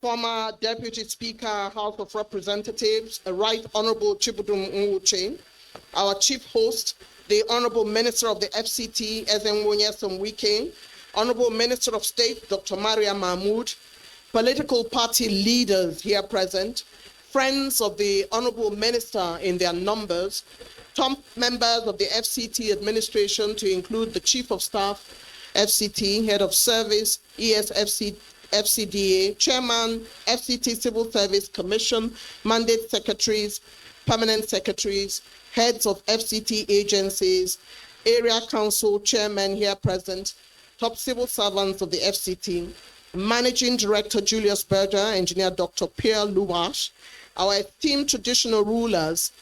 Former Deputy Speaker, House of Representatives, Right Honorable Chibudum Nwuche, our chief host, the Honorable Minister of the FCT, Ezenwonya Somwike, Honorable Minister of State, Dr. Maria Mahmood, political party leaders here present, friends of the Honorable Minister in their numbers, top members of the FCT administration to include the Chief of Staff, FCT, Head of Service, FCDA, Chairman, FCT Civil Service Commission, Mandate Secretaries, Permanent Secretaries, Heads of FCT agencies, Area Council Chairmen here present, top civil servants of the FCT, Managing Director Julius Berger, Engineer Dr. Pierre Luwash, our esteemed traditional rulers.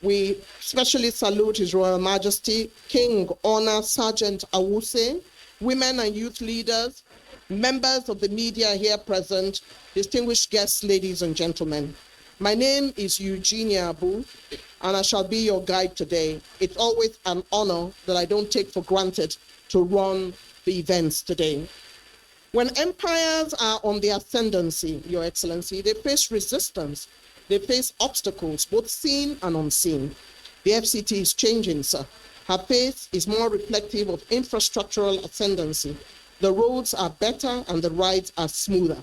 We especially salute His Royal Majesty, King Honor Sergeant Awuse, women and youth leaders, members of the media here present, distinguished guests, ladies and gentlemen. My name is Eugenia Abu, and I shall be your guide today. It's always an honor that I don't take for granted to run the events today. When empires are on the ascendancy, Your Excellency, they face resistance. They face obstacles, both seen and unseen. The FCT is changing, sir. Her pace is more reflective of infrastructural ascendancy. The roads are better and the rides are smoother.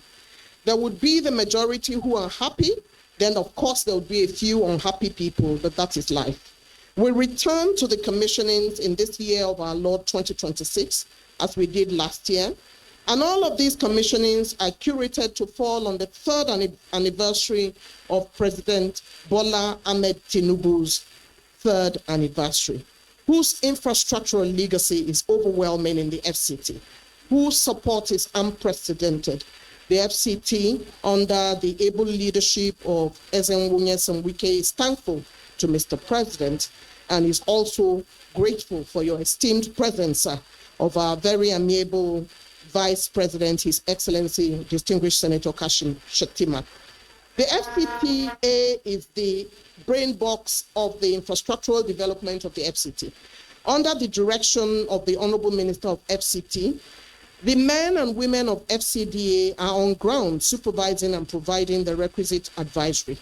There would be the majority who are happy, then of course there would be a few unhappy people, but that is life. We'll return to the commissionings in this year of our Lord 2026, as we did last year. And all of these commissionings are curated to fall on the third anniversary of President Bola Ahmed Tinubu's third anniversary, whose infrastructural legacy is overwhelming in the FCT, whose support is unprecedented. The FCT, under the able leadership of Ezenwonya Somwike, is thankful to Mr. President and is also grateful for your esteemed presence of our very amiable Vice President, His Excellency, Distinguished Senator Kashim Shettima. The FCTA is the brain box of the infrastructural development of the FCT. Under the direction of the Honorable Minister of FCT, the men and women of FCDA are on ground supervising and providing the requisite advisory.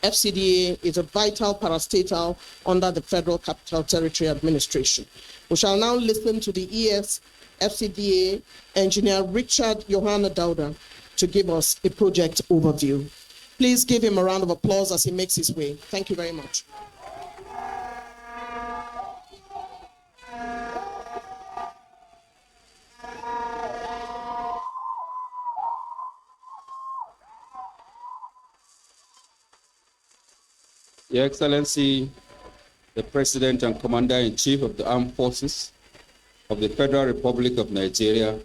FCDA is a vital parastatal under the Federal Capital Territory Administration. We shall now listen to the ES FCDA Engineer Richard Johanna Dauda to give us a project overview. Please give him a round of applause as he makes his way. Thank you very much. Your Excellency, the President and Commander-in-Chief of the Armed Forces of the Federal Republic of Nigeria,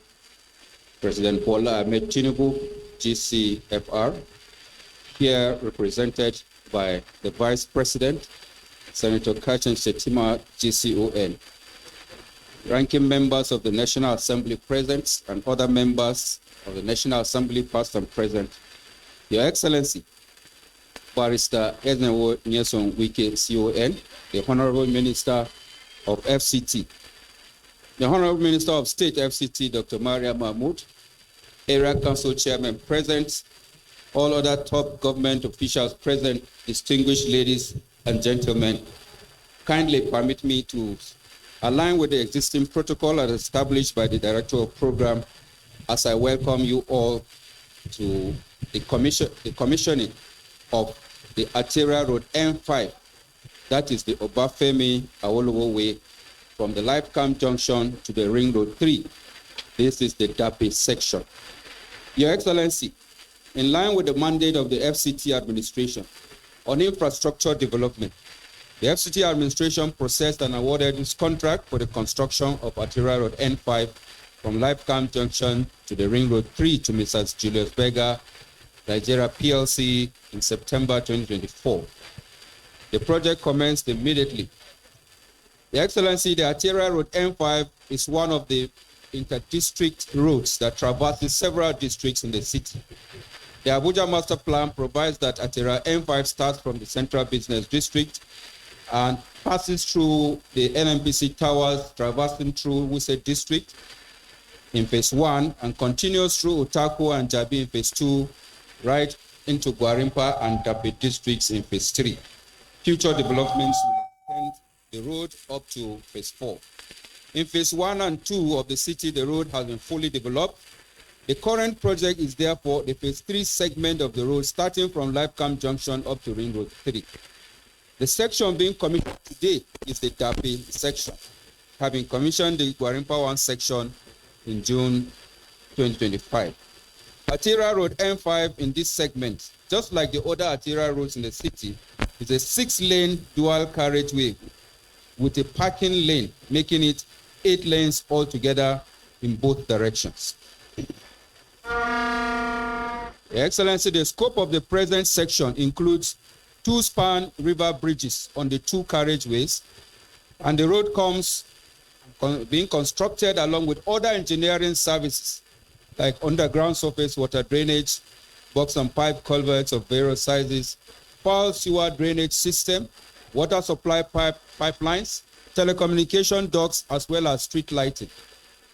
President Bola Ahmed Tinubu, GCFR, here represented by the Vice President, Senator Kashim Shettima, GCON, ranking members of the National Assembly present and other members of the National Assembly past and present, Your Excellency, Barrister Ezenwonya Somwike, CON, the Honorable Minister of FCT, the Honorable Minister of State, FCT, Dr. Maria Mahmood, Area Council Chairman present, all other top government officials present, distinguished ladies and gentlemen, kindly permit me to align with the existing protocol as established by the Director of Program as I welcome you all to the commissioning of the Arterial Road N5, that is the Obafemi Awolowo Way, from the Lifecam Junction to the Ring Road 3. This is the DAPE section. Your Excellency, in line with the mandate of the FCT administration on infrastructure development, the FCT administration processed and awarded its contract for the construction of Arterial Road N5 from Lifecam Junction to the Ring Road 3 to Mrs. Julius Berger, Nigeria PLC in September 2024. The project commenced immediately. Your Excellency, the Arterial Road N5 is one of the inter-district roads that traverses several districts in the city. The Abuja Master Plan provides that Arterial N5 starts from the Central Business District and passes through the NNPC towers, traversing through Wuse District, in phase 1 and continues through Utako and Jabi in phase 2, right into Gwarimpa and Dape districts in phase 3. Future developments will extend the road up to phase 4. In phase 1 and 2 of the city, the road has been fully developed. The current project is therefore the phase 3 segment of the road starting from Life Camp Junction up to Ring Road 3. The section being commissioned today is the Dape section, having commissioned the Gwarimpa 1 section in June 2025. Arterial Road M5 in this segment, just like the other arterial roads in the city, is a 6-lane dual carriageway with a parking lane, making it 8 lanes altogether in both directions. Your Excellency, the scope of the present section includes 2-span river bridges on the 2 carriageways, and the road comes being constructed along with other engineering services like underground surface water drainage, box and pipe culverts of various sizes, foul sewer drainage system, water supply pipelines, telecommunication ducts, as well as street lighting,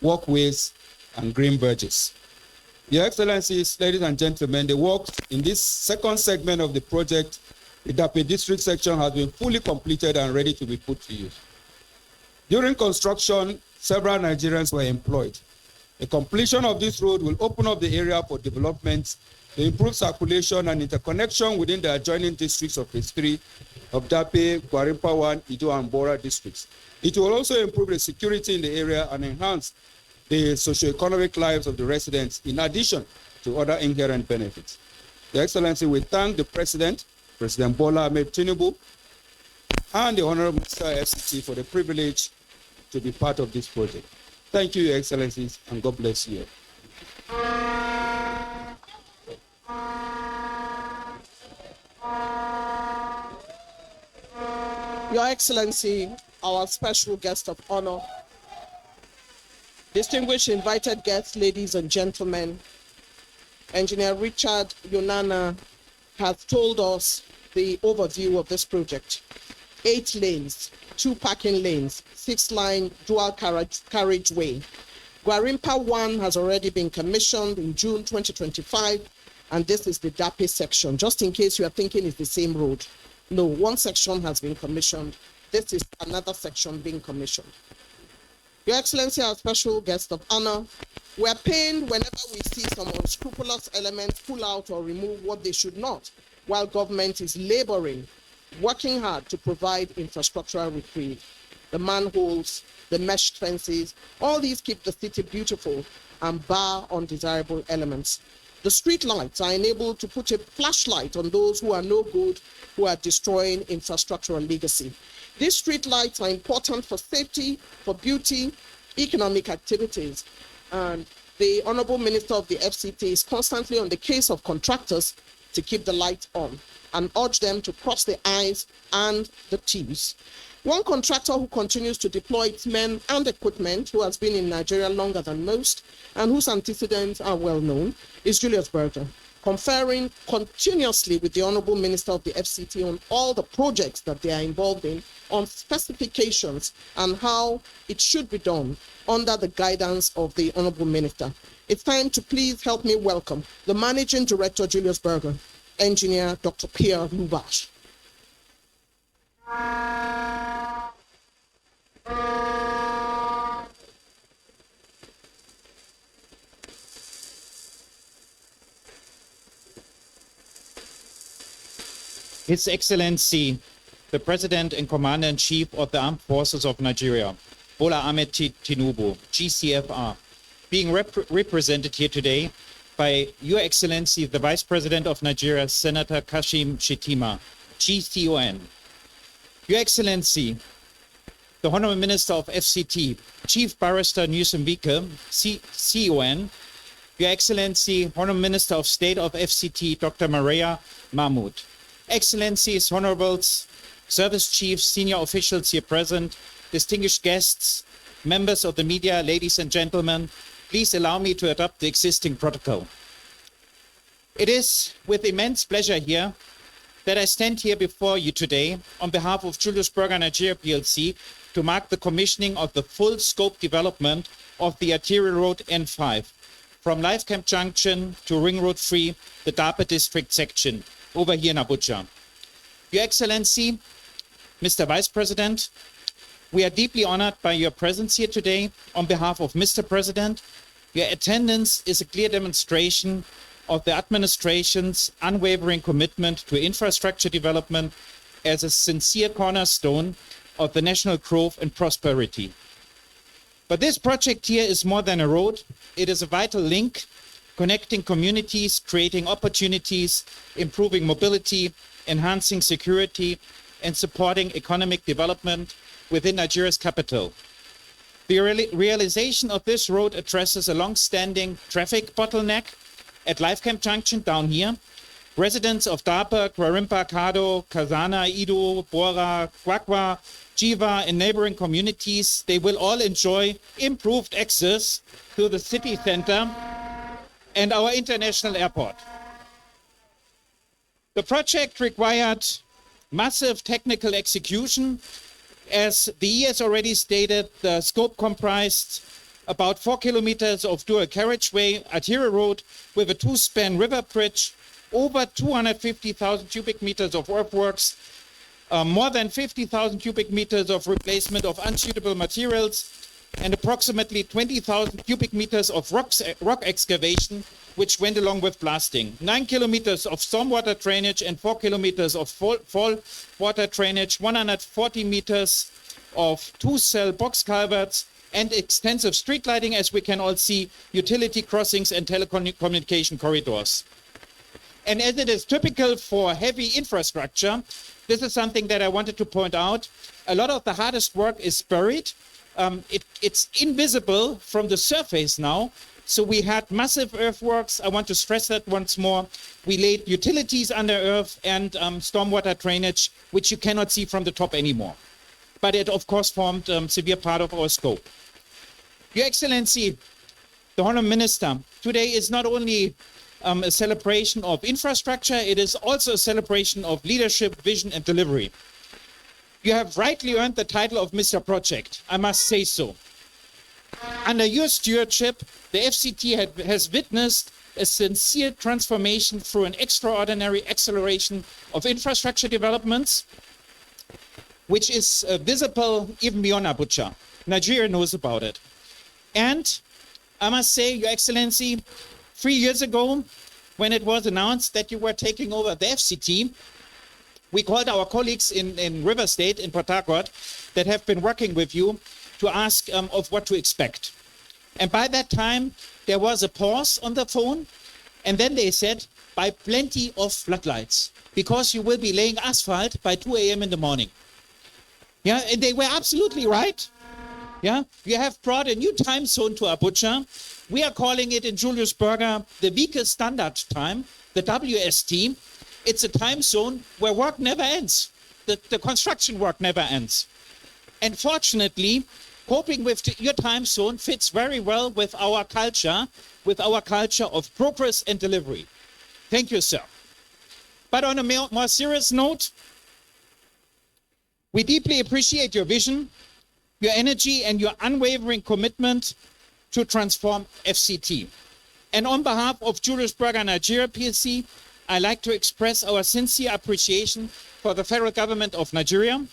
walkways, and green bridges. Your Excellencies, ladies and gentlemen, the work in this second segment of the project, the Dape district section, has been fully completed and ready to be put to use. During construction, several Nigerians were employed. The completion of this road will open up the area for development to improve circulation and interconnection within the adjoining districts of phase 3 of Dape, Gwarimpa 1, Ido, and Bora districts. It will also improve the security in the area and enhance the socio-economic lives of the residents, in addition to other inherent benefits. Your Excellency, we thank the President, President Bola Ahmed Tinubu, and the Honorable Minister FCT for the privilege to be part of this project. Thank you, Your Excellencies, and God bless you. Your Excellency, our special guest of honor, distinguished invited guests, ladies and gentlemen, Engineer Richard Yonana has told us the overview of this project. 8 lanes, 2 parking lanes, 6-line dual carriageway. Gwarimpa 1 has already been commissioned in June 2025, and this is the Dape section, just in case you are thinking it's the same road. No, one section has been commissioned. This is another section being commissioned. Your Excellency, our special guest of honor, we're pained whenever we see some unscrupulous elements pull out or remove what they should not, while government is laboring, working hard to provide infrastructural reprieve. The manholes, the mesh fences, all these keep the city beautiful and bar undesirable elements. The street lights are enabled to put a flashlight on those who are no good, who are destroying infrastructural legacy. These street lights are important for safety, for beauty, economic activities, and the Honorable Minister of the FCT is constantly on the case of contractors to keep the lights on and urge them to cross the I's and the T's. One contractor who continues to deploy its men and equipment, who has been in Nigeria longer than most and whose antecedents are well known, is Julius Berger, conferring continuously with the Honorable Minister of the FCT on all the projects that they are involved in, on specifications and how it should be done under the guidance of the Honorable Minister. It's time to please help me welcome the Managing Director, Julius Berger, Engineer Dr. Pierre Louvache. His Excellency, the President and Commander-in-Chief of the Armed Forces of Nigeria, Bola Ahmed Tinubu, GCFR, being represented here today by Your Excellency, the Vice President of Nigeria, Senator Kashim Shettima, GCON. Your Excellency, the Honorable Minister of FCT, Chief Barrister Nusembike, CON. Your Excellency, Honorable Minister of State of FCT, Dr. Maria Mahmoud. Excellencies, Honorables, Service Chiefs, senior officials here present, distinguished guests, members of the media, ladies and gentlemen, please allow me to adopt the existing protocol. It is with immense pleasure here that I stand here before you today on behalf of Julius Berger Nigeria PLC to mark the commissioning of the full scope development of the arterial road N5 from Life Camp Junction to Ring Road 3, the Dapa district section over here in Abuja. Your Excellency, Mr. Vice President, we are deeply honored by your presence here today on behalf of Mr. President. Your attendance is a clear demonstration of the administration's unwavering commitment to infrastructure development as a sincere cornerstone of the national growth and prosperity. But this project here is more than a road. It is a vital link connecting communities, creating opportunities, improving mobility, enhancing security, and supporting economic development within Nigeria's capital. The realization of this road addresses a long-standing traffic bottleneck at Life Camp Junction down here. Residents of Dapa, Gwarimpa, Kado, Kazana, Ido, Bora, Kwakwa, Jiva, and neighboring communities, they will all enjoy improved access to the city center and our international airport. The project required massive technical execution. As the E has already stated, the scope comprised about 4 kilometers of dual carriageway arterial road with a two-span river bridge, over 250,000 cubic meters of earthworks, more than 50,000 cubic meters of replacement of unsuitable materials, and approximately 20,000 cubic meters of rock excavation, which went along with blasting. 9 kilometers of stormwater drainage and 4 kilometers of fall water drainage, 140 meters of two-cell box culverts, and extensive street lighting, as we can all see, utility crossings and telecommunication corridors. And as it is typical for heavy infrastructure, this is something that I wanted to point out. A lot of the hardest work is buried. It's invisible from the surface now. So we had massive earthworks. I want to stress that once more. We laid utilities under earth and stormwater drainage, which you cannot see from the top anymore. But it, of course, formed a severe part of our scope. Your Excellency, the Honourable Minister, today is not only a celebration of infrastructure, it is also a celebration of leadership, vision, and delivery. You have rightly earned the title of Mr. Project, I must say so. Under your stewardship, the FCT has witnessed a sincere transformation through an extraordinary acceleration of infrastructure developments, which is visible even beyond Abuja. Nigeria knows about it. And I must say, Your Excellency, 3 years ago, when it was announced that you were taking over the FCT, we called our colleagues in River State, in Port Harcourt, that have been working with you to ask of what to expect. And by that time, there was a pause on the phone, and then they said, buy plenty of floodlights, because you will be laying asphalt by 2 a.m. in the morning. Yeah, and they were absolutely right. Yeah, you have brought a new time zone to Abuja. We are calling it in Julius Berger the weakest standard time, the WST. It's a time zone where work never ends. The construction work never ends. And fortunately, coping with your time zone fits very well with our culture of progress and delivery. Thank you, sir. But on a more serious note, we deeply appreciate your vision, your energy, and your unwavering commitment to transform FCT. And on behalf of Julius Berger Nigeria PLC, I'd like to express our sincere appreciation for the federal government of Nigeria,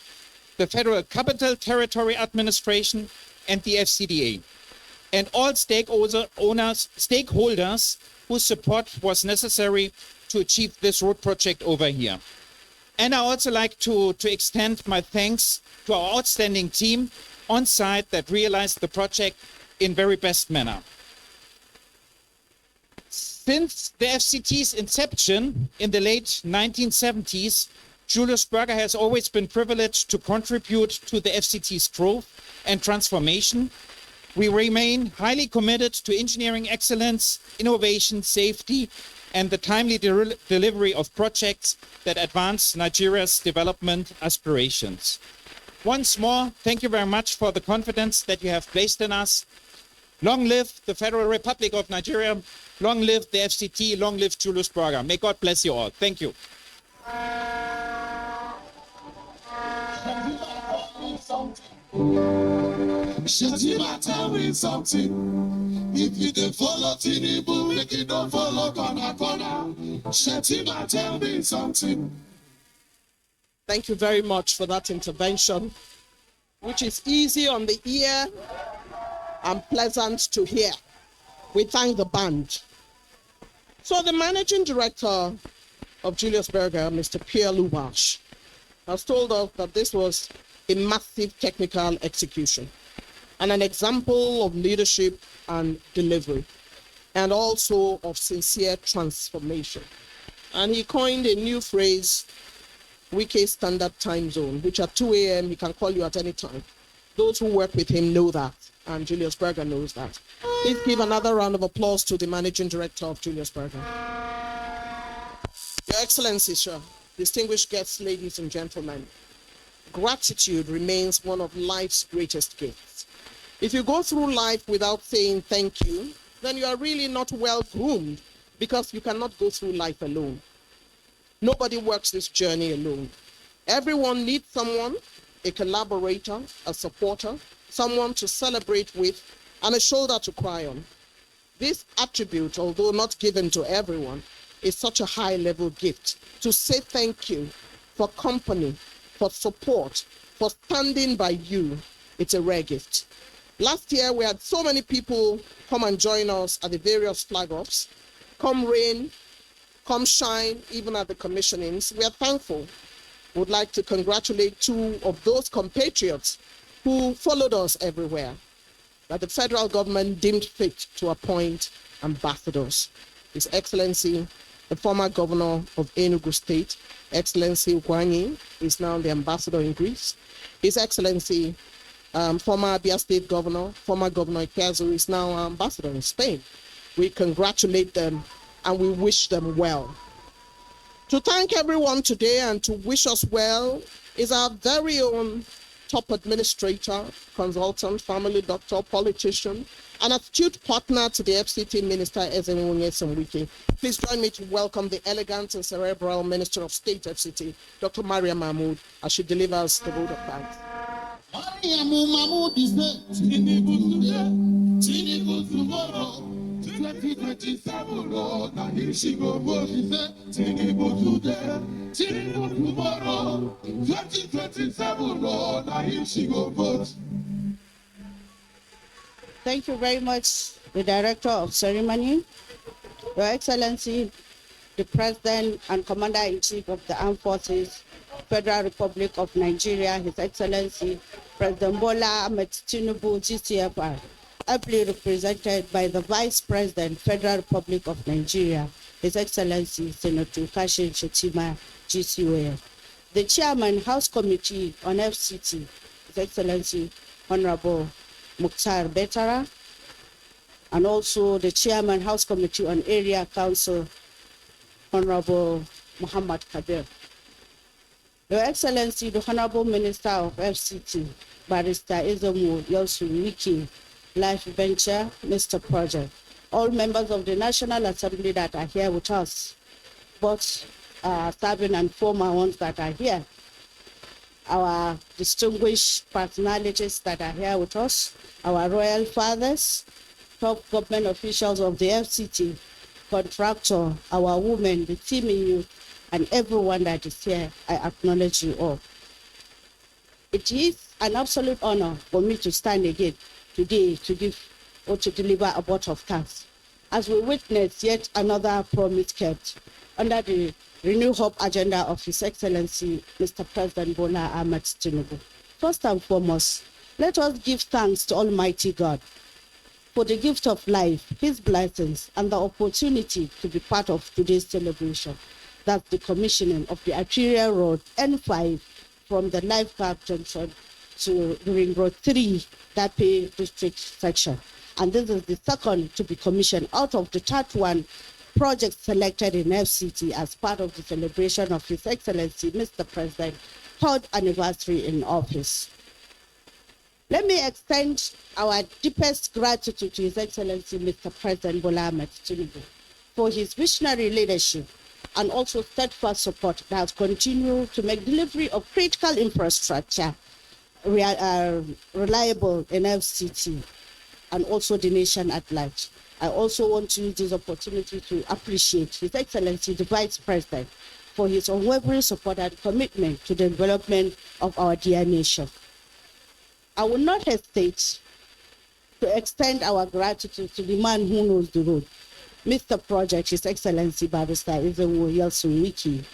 the Federal Capital Territory Administration, and the FCDA, and all stakeholders whose support was necessary to achieve this road project over here. And I also like to extend my thanks to our outstanding team on site that realized the project in very best manner. Since the FCT's inception in the late 1970s, Julius Berger has always been privileged to contribute to the FCT's growth and transformation. We remain highly committed to engineering excellence, innovation, safety, and the timely delivery of projects that advance Nigeria's development aspirations. Once more, thank you very much for the confidence that you have placed in us. Long live the Federal Republic of Nigeria. Long live the FCT. Long live Julius Berger. May God bless you all. Thank you. Shetima, tell me something. If you don't follow Tinubu, make you don't follow Corner. Shetima, tell me something. Thank you very much for that intervention, which is easy on the ear and pleasant to hear. We thank the band. So the managing director of Julius Berger, Mr. Pierre Lubash, has told us that this was a massive technical execution and an example of leadership and delivery, and also of sincere transformation. And he coined a new phrase, Wiki Standard Time Zone, which at 2 a.m. he can call you at any time. Those who work with him know that, and Julius Berger knows that. Please give another round of applause to the managing director of Julius Berger. Your Excellency, sir, distinguished guests, ladies and gentlemen, gratitude remains one of life's greatest gifts. If you go through life without saying thank you, then you are really not well groomed, because you cannot go through life alone. Nobody works this journey alone. Everyone needs someone, a collaborator, a supporter, someone to celebrate with, and a shoulder to cry on. This attribute, although not given to everyone, is such a high-level gift. To say thank you for company, for support, for standing by you, it's a rare gift. Last year, we had so many people come and join us at the various flag-offs. Come rain, come shine, even at the commissionings. We are thankful. We would like to congratulate two of those compatriots who followed us everywhere, that the federal government deemed fit to appoint ambassadors. His Excellency, the former governor of Enugu State, Excellency Ukwanyi, is now the ambassador in Greece. His Excellency, former Abia State governor, former Governor Ikezu, is now ambassador in Spain. We congratulate them and we wish them well. To thank everyone today and to wish us well is our very own top administrator, consultant, family doctor, politician, an astute partner to the FCT Minister, Ezenwonye Somwike. Please join me to welcome the elegant and cerebral Minister of State, FCT, Dr. Maria Mahmood, as she delivers the vote of thanks. Tinubu tomorrow, 2027, Lord, now here she go, Tinubu today, Tinubu tomorrow, 2027, Lord, now here she go, vote. Thank you very much, the Director of Ceremony, Your Excellency, the President and Commander-in-Chief of the Armed Forces, Federal Republic of Nigeria, His Excellency, President Bola Ahmed Tinubu, GCFR, ably represented by the Vice President, Federal Republic of Nigeria, His Excellency, Senator Kashim Shettima, GCOF. The Chairman, House Committee on FCT, His Excellency, Honorable Mukhtar Betara, and also the Chairman, House Committee on Area Council, Honorable Muhammad Kabir. Your Excellency, the Honorable Minister of FCT, Barrister Ezomu Yosu Wiki, Life Venture, Mr. Project, all members of the National Assembly that are here with us, both serving and former ones that are here, our distinguished personalities that are here with us, our royal fathers, top government officials of the FCT, contractor, our women, the team in youth, and everyone that is here, I acknowledge you all. It is an absolute honor for me to stand again today to give or to deliver a vote of thanks, as we witness yet another promise kept under the Renew Hope agenda of His Excellency, Mr. President Bola Ahmed Tinubu. First and foremost, let us give thanks to Almighty God for the gift of life, His blessings, and the opportunity to be part of today's celebration. That's the commissioning of the arterial road N5 from the Life Park Junction to Ring Road 3, Dape District section. And this is the second to be commissioned out of the 31 projects selected in FCT as part of the celebration of His Excellency, Mr. President, 3rd anniversary in office. Let me extend our deepest gratitude to His Excellency, Mr. President Bola Ahmed Tinubu, for his visionary leadership and also steadfast support that has continued to make delivery of critical infrastructure reliable in FCT and also the nation at large. I also want to use this opportunity to appreciate His Excellency the Vice President for his unwavering support and commitment to the development of our dear nation. I will not hesitate to extend our gratitude to the man who knows the road, Mr. Project, His Excellency Barrister Ezenwo Yeltsin Wiki,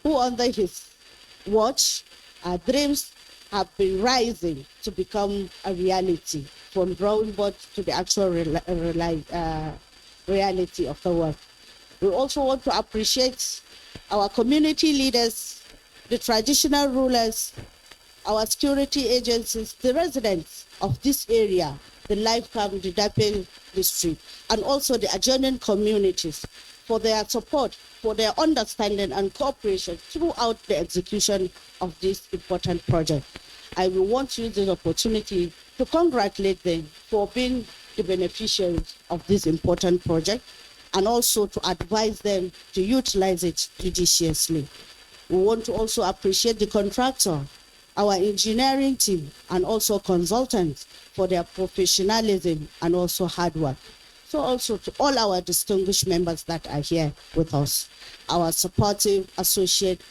who under his watch, our dreams have been rising to become a reality, from drawing board to the actual reality of the work. We also want to appreciate our community leaders, the traditional rulers, our security agencies, the residents of this area, the Lifecam, the Dapel district, and also the adjoining communities for their support, for their understanding and cooperation throughout the execution of this important project. I will want to use this opportunity to congratulate them for being the beneficiaries of this important project and also to advise them to utilize it judiciously. We want to also appreciate the contractor, our engineering team, and also consultants for their professionalism and also hard work. So also to all our distinguished members that are here with us, our supportive associate,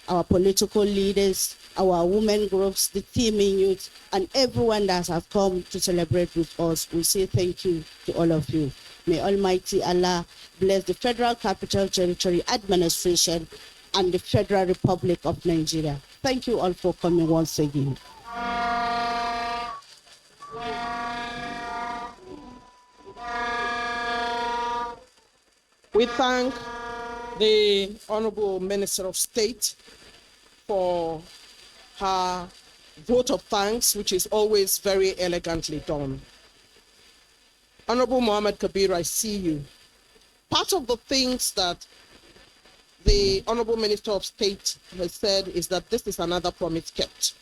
our political leaders, our women groups, the teaming youth, and everyone that has come to celebrate with us. We say thank you to all of you. May Almighty Allah bless the Federal Capital Territory Administration and the Federal Republic of Nigeria. Thank you all for coming once again. We thank the Honorable Minister of State for her vote of thanks, which is always very elegantly done. Honorable Mohammed Kabir, I see you. Part of the things that the Honorable Minister of State has said is that this is another promise kept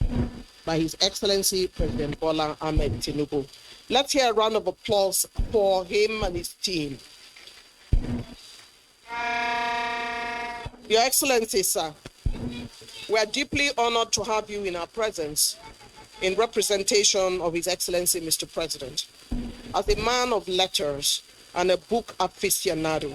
by His Excellency President Bola Ahmed Tinubu. Let's hear a round of applause for him and his team. Your Excellency, sir, we are deeply honored to have you in our presence in representation of His Excellency, Mr. President. As a man of letters and a book aficionado,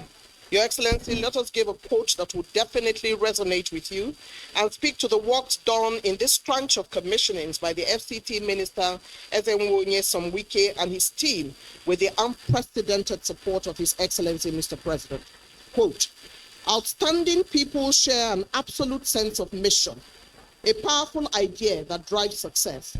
Your Excellency, let us give a quote that will definitely resonate with you and speak to the works done in this tranche of commissionings by the FCT Minister Ezenwo Yeltsin Wiki and his team with the unprecedented support of His Excellency, Mr. President. Quote, outstanding people share an absolute sense of mission, a powerful idea that drives success.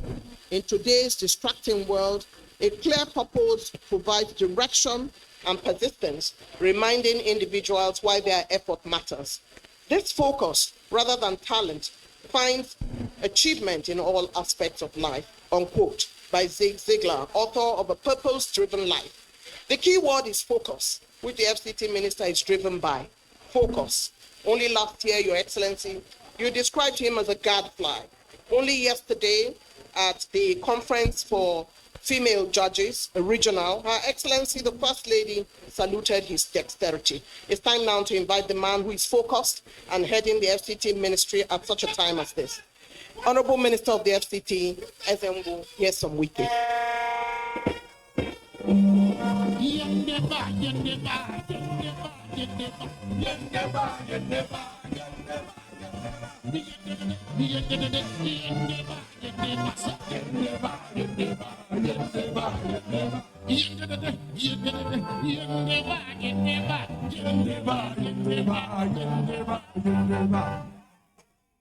In today's distracting world, a clear purpose provides direction and persistence, reminding individuals why their effort matters. This focus, rather than talent, finds achievement in all aspects of life, unquote, by Zig Ziglar, author of A Purpose-Driven Life. The key word is focus, which the FCT Minister is driven by. Focus. Only last year, Your Excellency, you described him as a gadfly. Only yesterday, at the conference for female judges, a regional, Her Excellency, the First Lady, saluted his dexterity. It's time now to invite the man who is focused and heading the FCT ministry at such a time as this. Honorable Minister of the FCT, Ezenwo Yeltsin Wiki.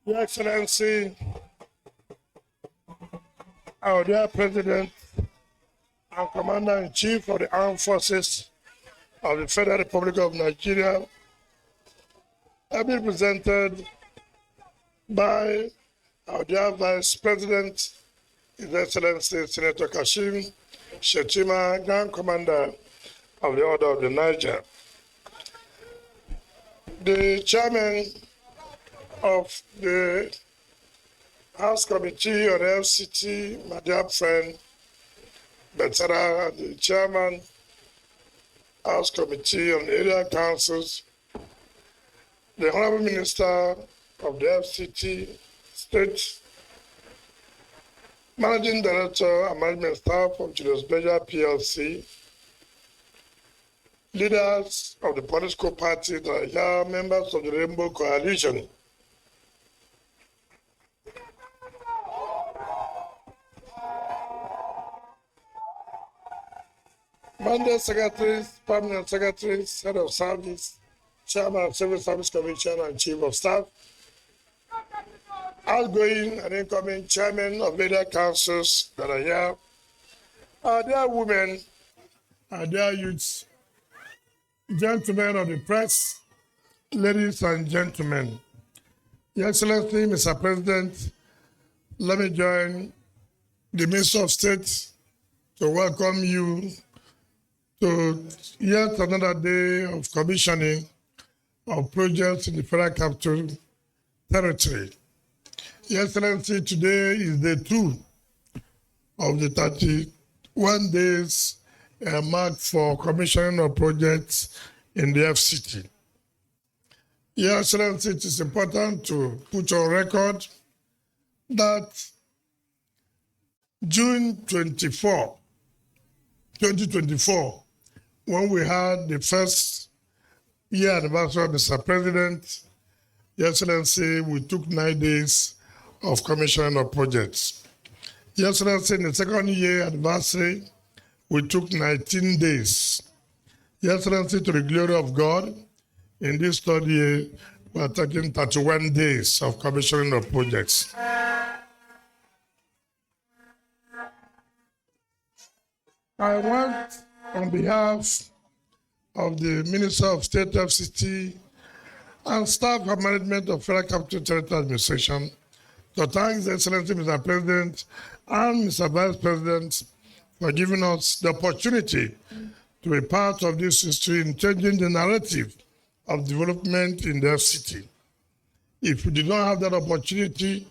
Your Excellency, our dear President and Commander-in-Chief of the Armed Forces of the Federal Republic of Nigeria, I be presented by our dear Vice President, His Excellency Senator Kashim Shettima, Grand Commander of the Order of the Niger. The Chairman of the House Committee on the FCT, my dear friend, Betara, the Chairman, House Committee on the Area Councils, the Honorable Minister of the FCT State, Managing Director and Management Staff of Julius Berger PLC, leaders of the political party that are here, members of the Rainbow Coalition, mandate secretaries, permanent secretaries, head of service, chairman of Civil Service Commission and chief of staff, outgoing and incoming chairman of media councils that are here, our dear women, our dear youths, gentlemen of the press, ladies and gentlemen. Your Excellency, Mr. President, let me join the Minister of State to welcome you to yet another day of commissioning of projects in the Federal Capital Territory. Your Excellency, today is day 2 of the 31 days marked for commissioning of projects in the FCT. Your Excellency, it is important to put on record that June 24, 2024, when we had the first year anniversary of Mr. President, Your Excellency, we took 9 days of commissioning of projects. Your Excellency, in the second year anniversary, we took 19 days. Your Excellency, to the glory of God, in this third year, we are taking 31 days of commissioning of projects. I want, on behalf of the Minister of State FCT and staff and management of Federal Capital Territory Administration, to thank His Excellency Mr. President and Mr. Vice President for giving us the opportunity to be part of this history in changing the narrative of development in the FCT. If we did not have that opportunity,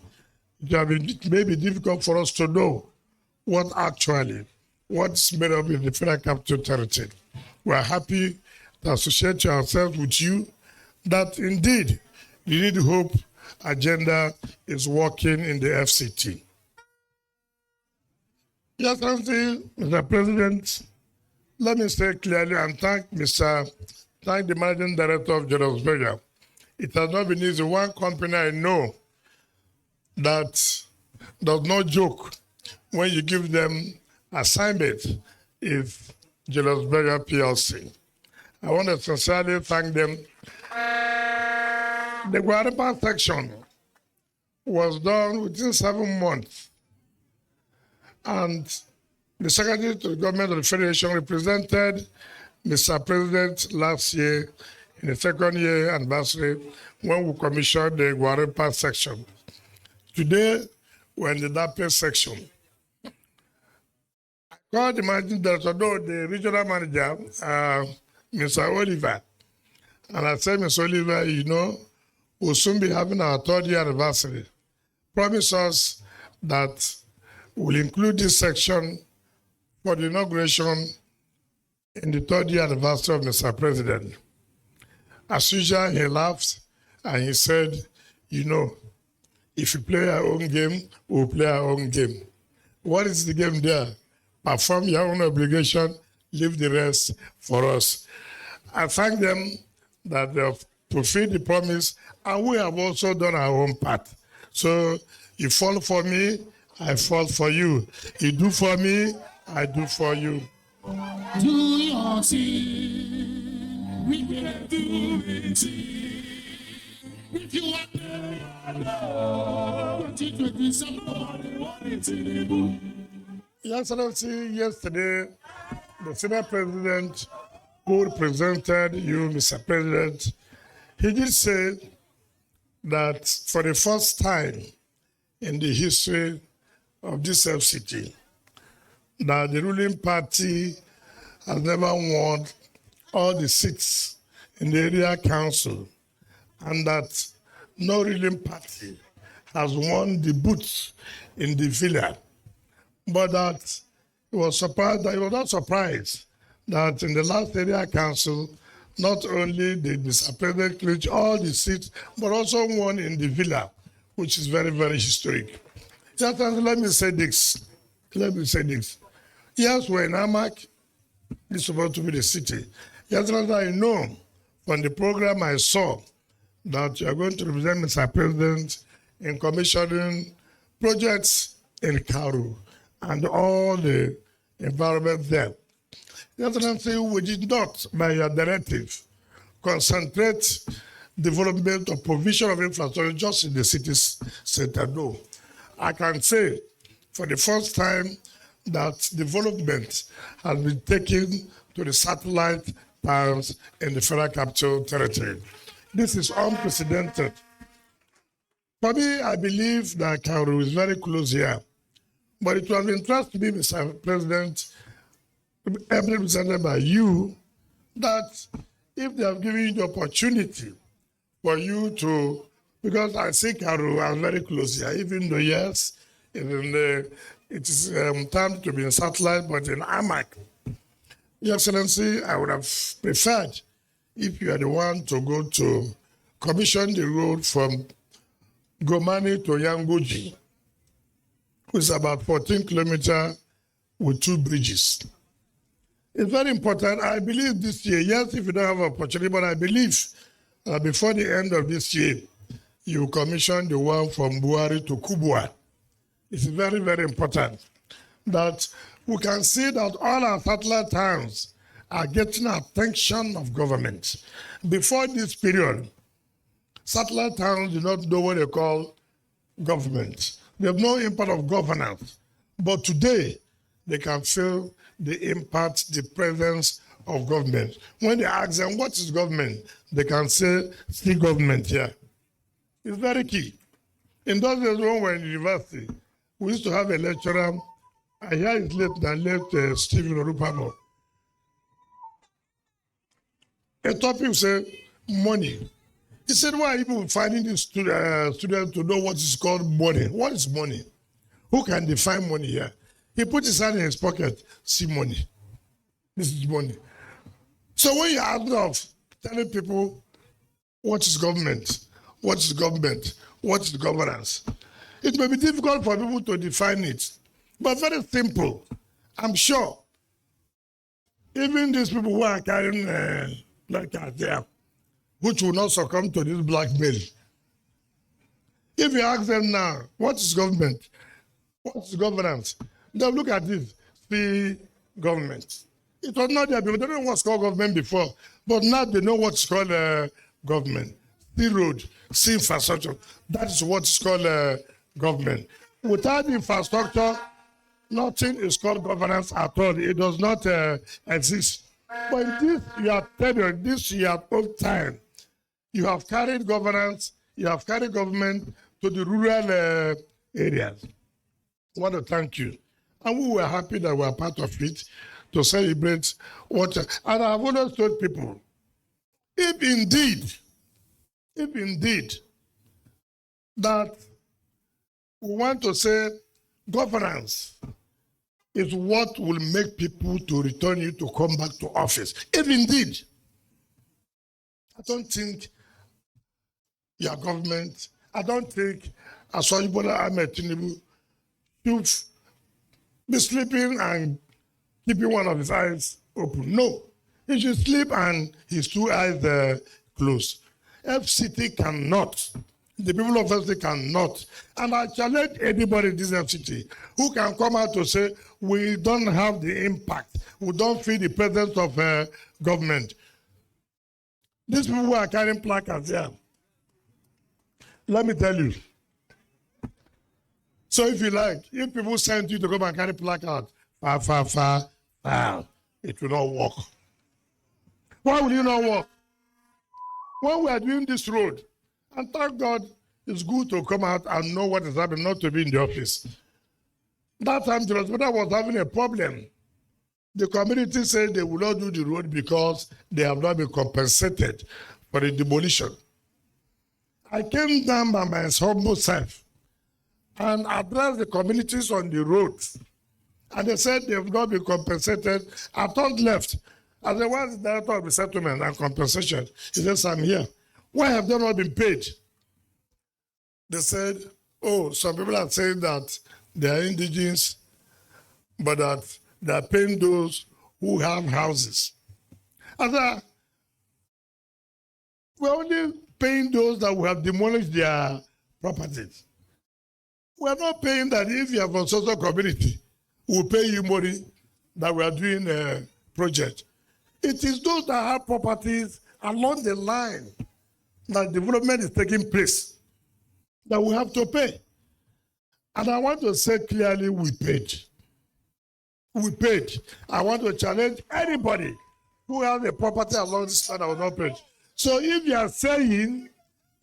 it may be difficult for us to know what's made up in the Federal Capital Territory. We are happy to associate ourselves with you that indeed the Need Hope agenda is working in the FCT. Yes, Mr. President, let me say clearly and thank the Managing Director of Julius Berger. It has not been easy. One company I know that does not joke when you give them assignment is Julius Berger PLC. I want to sincerely thank them. The Guarapa section was done within 7 months, and the Secretary to the Government of the Federation represented Mr. President last year in the second year anniversary when we commissioned the Guarapa section. Today, we're in the Dape section. I called the managing director, the regional manager, Mr. Oliver, and I said, Mr. Oliver, you know, we'll soon be having our 3rd year anniversary. Promise us that we'll include this section for the inauguration in the 3rd year anniversary of Mr. President. As usual, he laughed and he said, you know, if you play our own game, we'll play our own game. What is the game there? Perform your own obligation, leave the rest for us. I thank them that they have fulfilled the promise, and we have also done our own part. So you fall for me, I fall for you. You do for me, I do for you. Do your thing, we will do it. If you want to 2027, Your Excellency, yesterday, the Senate President who represented you, Mr. President, he did say that for the first time in the history of this FCT, that the ruling party has never won all the seats in the area council, and that no ruling party has won the booths in the villa. But that he was not surprised that in the last area council, not only did Mr. President clinch all the seats, but also won in the villa, which is very, very historic. Just let me say this. Let me say this. Yes, we're in Amak. This is supposed to be the city. Yes, I know from the program I saw that you are going to represent Mr. President in commissioning projects in Karu and all the environment there. Yes, we did not, by your directive, concentrate development or provision of infrastructure just in the city's center. No. I can say for the first time that development has been taken to the satellite towns in the Federal Capital Territory. This is unprecedented. For me, I believe that Kauru is very close here. But it was interesting to me, Mr. President, represented by you, that if they have given you the opportunity for you to, because I see Kauru are very close here, even though, yes, it is time to be in satellite, but in Amak. Your Excellency, I would have preferred if you are the one to go to commission the road from Gomani to Yangoji, which is about 14 kilometers with 2 bridges. It's very important. I believe this year, yes, if you don't have an opportunity, but I believe before the end of this year, you commission the one from Buari to Kubwa. It's very, very important that we can see that all our satellite towns are getting attention of government. Before this period, satellite towns do not know what they call government. They have no impact of governance. But today, they can feel the impact, the presence of government. When they ask them, what is government? They can say, see government here. It's very key. In those days when we were in university, we used to have a lecturer, I hear it's late than left Stephen Orupamo. A topic said money. He said, why are people finding this student to know what is called money? What is money? Who can define money here? He put his hand in his pocket, see money. This is money. So when you ask of telling people what is government, what is government, what is governance, it may be difficult for people to define it, but very simple. I'm sure even these people who are carrying black cards there, which will not succumb to this blackmail. If you ask them now, what is government? What is governance? They'll look at this, the government. It was not there before. They didn't know what's called government before, but now they know what's called government. The road, see infrastructure. That is what's called government. Without infrastructure, nothing is called governance at all. It does not exist. But in this, you are telling this your own time. You have carried governance, you have carried government to the rural areas. I want to thank you. And we were happy that we are part of it to celebrate what. And I've always told people, if indeed, that we want to say governance is what will make people to return you to come back to office. If indeed, I don't think your government, I don't think Bola Ahmed Tinubu should be sleeping and keeping one of his eyes open. No, he should sleep and his 2 eyes closed. FCT cannot. The people of FCT cannot. And I challenge anybody in this FCT who can come out to say, we don't have the impact. We don't feel the presence of government. These people who are carrying placards here, let me tell you. So if you like, if people send you to come and carry placards, far, it will not work. Why will you not work? When we are doing this road, and thank God, it's good to come out and know what is happening, not to be in the office. That time, the hospital was having a problem. The community said they will not do the road because they have not been compensated for the demolition. I came down by my humble self and addressed the communities on the road. And they said they have not been compensated. I turned left. As I was the director of the settlement and compensation, he says, I'm here. Why have they not been paid? They said, Oh, some people are saying that they are indigenous, but that they are paying those who have houses. And we're only paying those that will have demolished their properties. We're not paying that if you have a social community, we'll pay you money that we are doing a project. It is those that have properties along the line that development is taking place that we have to pay. And I want to say clearly, we paid. We paid. I want to challenge anybody who has a property along this line that was not paid. So if you are saying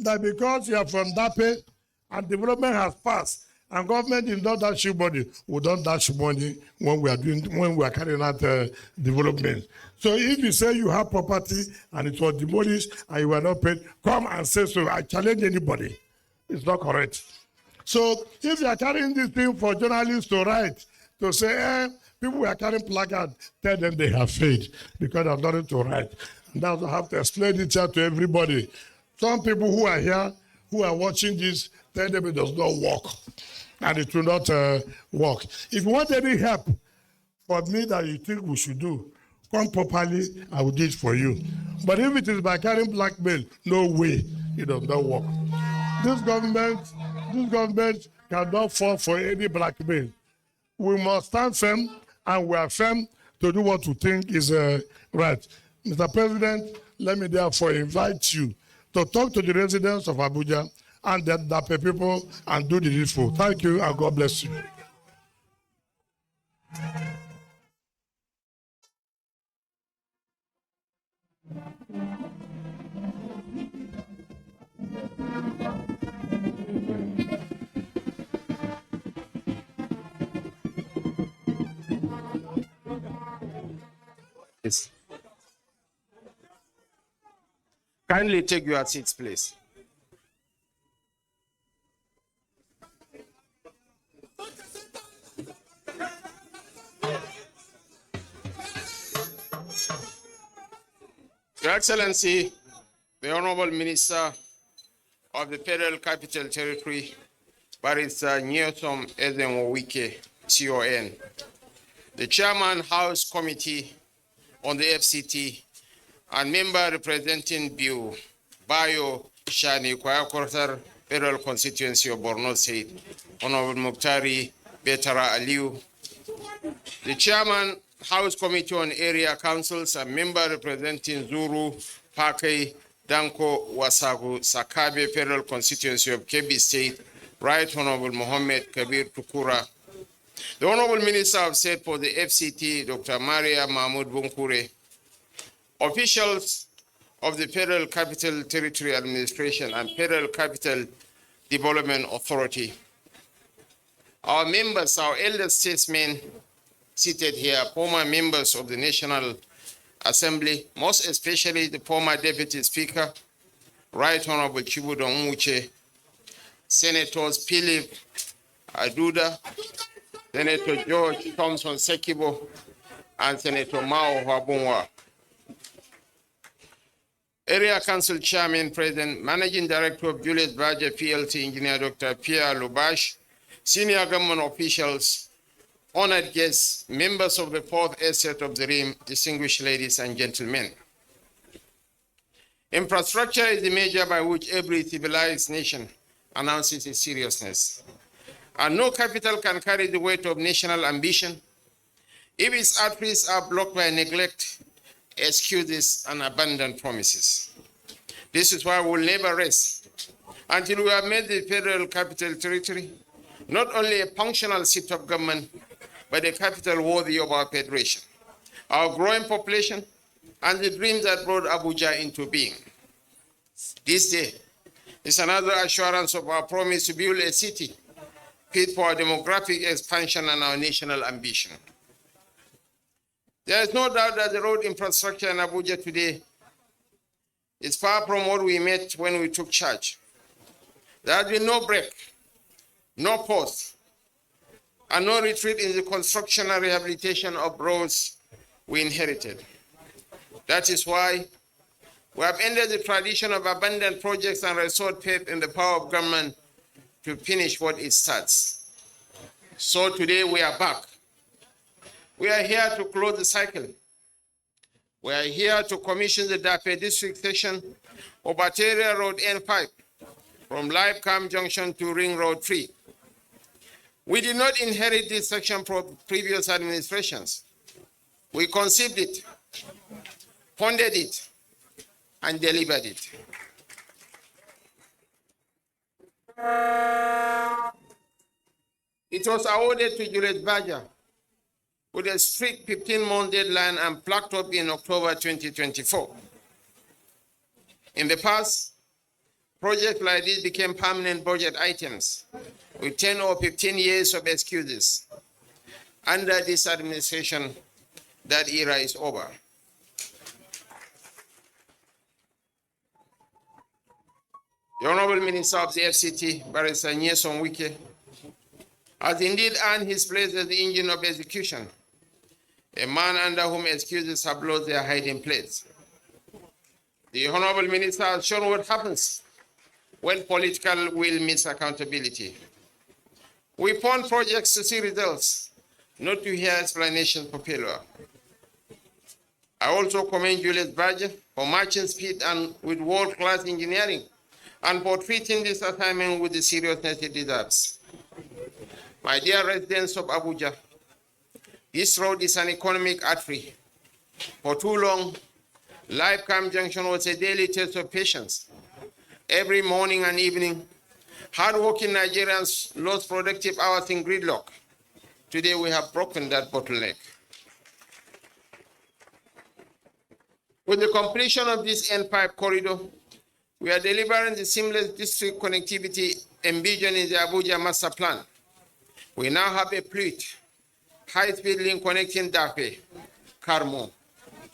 that because you are from DAPE and development has passed and government did not dash you money, we don't dash money when we are carrying out development. So if you say you have property and it was demolished and you were not paid, come and say so. I challenge anybody. It's not correct. So if you are carrying this thing for journalists to write, to say, people who are carrying placards, tell them they have faith because they have nothing to write. And that's why I have to explain it here to everybody. Some people who are here, who are watching this, tell them it does not work. And it will not work. If you want any help for me that you think we should do, come properly, I will do it for you. But if it is by carrying blackmail, no way, it does not work. This government cannot fall for any blackmail. We must stand firm, and we are firm to do what we think is right. Mr. President, let me therefore invite you to talk to the residents of Abuja and the DAPE people and do the needful. Thank you, and God bless you. Yes. Kindly take your seats, please. Your Excellency, the Honorable Minister of the Federal Capital Territory, Barrister Nyesom Ezenwo-Wike, CON, the Chairman House Committee on the FCT, and member representing Biu, Bayo Shani Kwayakortar, Federal Constituency of Borno State, Honorable Muktari Betara Aliu, the Chairman House Committee on Area Councils, and member representing Zuru, Pakai, Danko, Wasagu, Sakabe, Federal Constituency of Kebbi State, Right Honorable Mohammed Kabir Tukura, the Honorable Minister of State for the FCT, Dr. Maria Mahmoud Bunkure, officials of the Federal Capital Territory Administration and Federal Capital Development Authority, our members, our elder statesmen seated here, former members of the National Assembly, most especially the former Deputy Speaker, Right Honorable Chibudo Nwuche, Senators Philip Aduda, Senator George Thompson Sekibo, and Senator Mao Wabunwa. Area Council Chairman, President, Managing Director of Julius Berger PLC, Engineer Dr. Pierre Lubash, senior government officials, honored guests, members of the fourth estate of the Rim, distinguished ladies and gentlemen. Infrastructure is the measure by which every civilized nation announces its seriousness. And no capital can carry the weight of national ambition if its arteries are blocked by neglect, excuses, and abandoned promises. This is why we'll never rest until we have made the Federal Capital Territory not only a functional seat of government, but a capital worthy of our federation, our growing population, and the dreams that brought Abuja into being. This day is another assurance of our promise to build a city fit for our demographic expansion and our national ambition. There is no doubt that the road infrastructure in Abuja today is far from what we met when we took charge. There has been no break, no pause, and no retreat in the construction and rehabilitation of roads we inherited. That is why we have ended the tradition of abandoned projects and restored faith in the power of government to finish what it starts. So today we are back. We are here to close the cycle. We are here to commission the Dape district section of Arterial Road N5 from Live Cam Junction to Ring Road 3. We did not inherit this section from previous administrations. We conceived it, funded it, and delivered it. It was awarded to Juliet Badger with a strict 15-month deadline and plucked up in October 2024. In the past, projects like this became permanent budget items with 10 or 15 years of excuses. Under this administration, that era is over. The Honorable Minister of the FCT, Barrister Nyesom Wike, has indeed earned his place as the engine of execution, a man under whom excuses have lost their hiding place. The Honorable Minister has shown what happens when political will meets accountability. We fund projects to see results, not to hear explanations for failure. I also commend Juliet Badger for matching speed and with world-class engineering and for treating this assignment with the seriousness it deserves. My dear residents of Abuja, this road is an economic artery. For too long, Live Cam Junction was a daily test of patience. Every morning and evening, hard-working Nigerians lost productive hours in gridlock. Today, we have broken that bottleneck. With the completion of this N5 corridor, we are delivering the seamless district connectivity envisioned in the Abuja Master Plan. We now have a fleet, high-speed link connecting Dape, Karmo,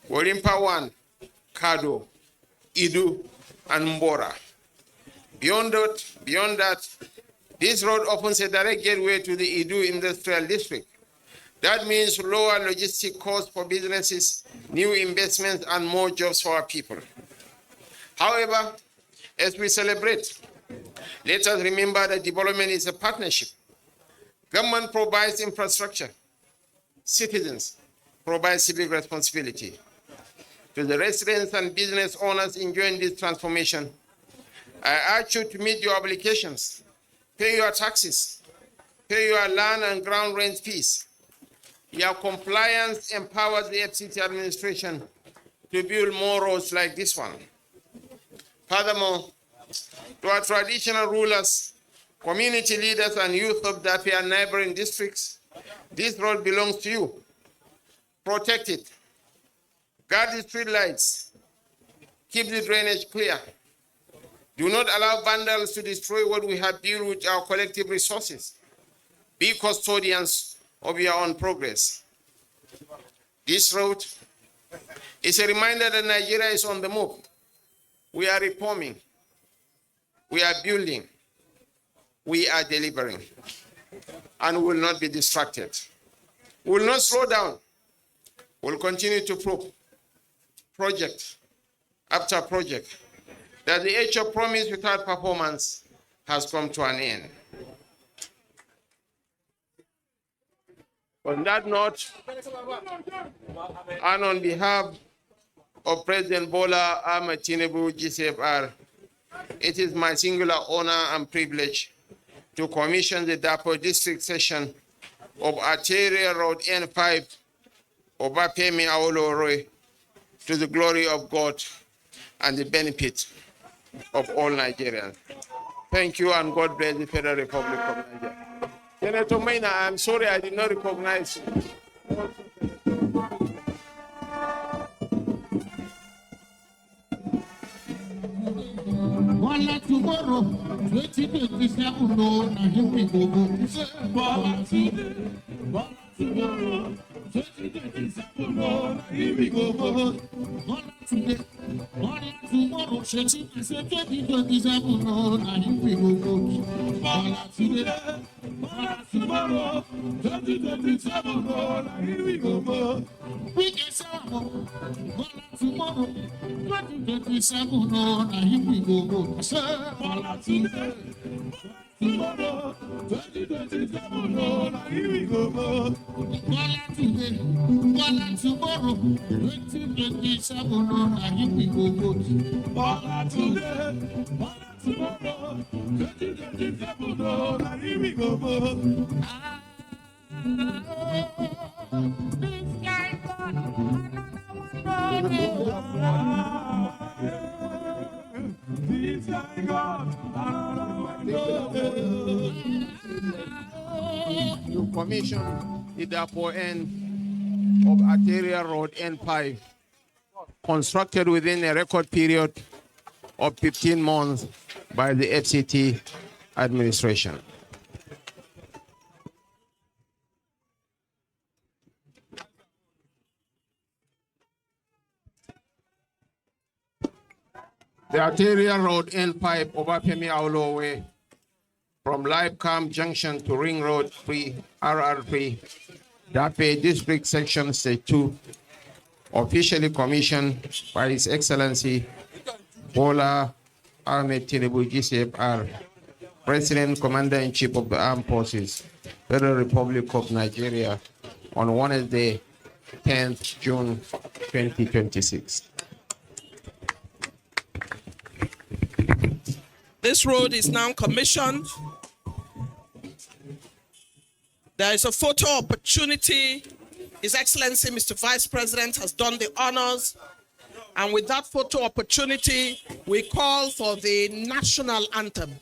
Warimpa 1, Kado, Idu, and Mbora. Beyond that, this road opens a direct gateway to the Idu Industrial District. That means lower logistic costs for businesses, new investments, and more jobs for our people. However, as we celebrate, let us remember that development is a partnership. Government provides infrastructure. Citizens provide civic responsibility. To the residents and business owners enjoying this transformation, I urge you to meet your obligations, pay your taxes, pay your land and ground rent fees. Your compliance empowers the FCT administration to build more roads like this one. Furthermore, to our traditional rulers, community leaders, and youth of Dape and neighboring districts, this road belongs to you. Protect it. Guard the street lights. Keep the drainage clear. Do not allow vandals to destroy what we have built with our collective resources. Be custodians of your own progress. This road is a reminder that Nigeria is on the move. We are reforming. We are building. We are delivering. And we will not be distracted. We will not slow down. We will continue to prove project after project that the age of promise without performance has come to an end. On that note, and on behalf of President Bola Ahmed Tinubu, GCFR, it is my singular honor and privilege to commission the Dapo District Session of Arterial Road N5 Obapemi Awolowo to the glory of God and the benefit of all Nigerians. Thank you, and God bless the Federal Republic of Nigeria. Senator Maina, I'm sorry I did not recognize you. Wala tomorrow, 2027, no, na here we go. Wala tomorrow. 2027, Lord, here we go. Holla today, holla tomorrow. Sheti, I say 2027, Lord, here we go. Holla today, holla tomorrow. 2027, Lord, here we go. We can say, holla tomorrow. 2027, Lord, here we go. Say, holla today. Tomorrow, 2027, Lord, here we go. Holla today, holla tomorrow, 2027, Lord, here we go. Holla today, holla tomorrow, 2027, Lord, here we go. This guy got this guy got To commission the depot end of Arterial Road N5, constructed within a record period of 15 months by the FCT administration. The Arterial Road N5 over Femi Awolowo Way from Live Camp Junction to Ring Road 3, RR3, Dape District Section Stage 2, officially commissioned by His Excellency Bola Ahmed Tinubu, GCFR, President Commander-in-Chief of the Armed Forces, Federal Republic of Nigeria, on Wednesday, 10th June 2026. This road is now commissioned. There is a photo opportunity. His Excellency, Mr. Vice President, has done the honors. And with that photo opportunity, we call for the national anthem.